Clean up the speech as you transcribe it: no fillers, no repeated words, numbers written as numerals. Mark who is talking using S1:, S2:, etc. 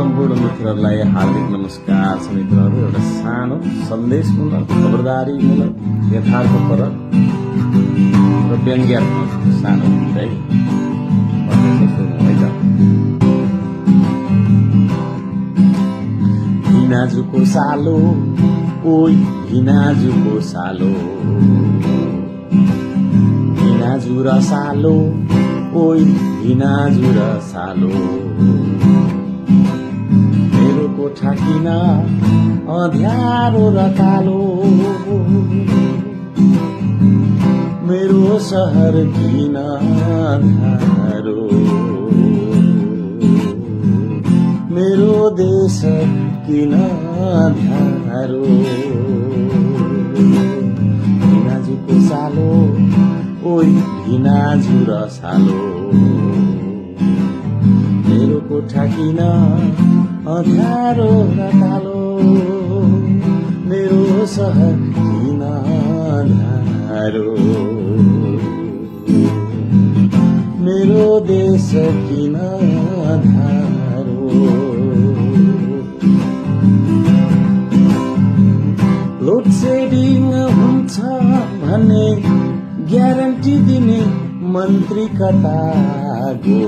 S1: सम्पूर्ण मित्रहरूलाई हार्दिक नमस्कार छ मित्रहरू। एउटा सानो सन्देशमूलक, खबरदारीमूलक, यथार्थपरक र व्यङ्ग्यात्मक सानो गीत है। हिनाजुको सालो ओइ हिनाजुको सालो, हिनाजु र सालो ओइ हिनाजु र सालो, मेरो कोठा किन अँध्यारो र कालो, मेरो सहर किन अँध्यारो, मेरो देश किन अँध्यारो, हिनाजुको सालो ओइ हिनाजु र सालो, मेरो कोठा किन अँध्यारो र कालो, मेरो सहर किन अँध्यारो, मेरो देश किन अँध्यारो। लोड सेडिङ हुन्छ भन्ने ग्यारेन्टी दिने मन्त्री कता गो,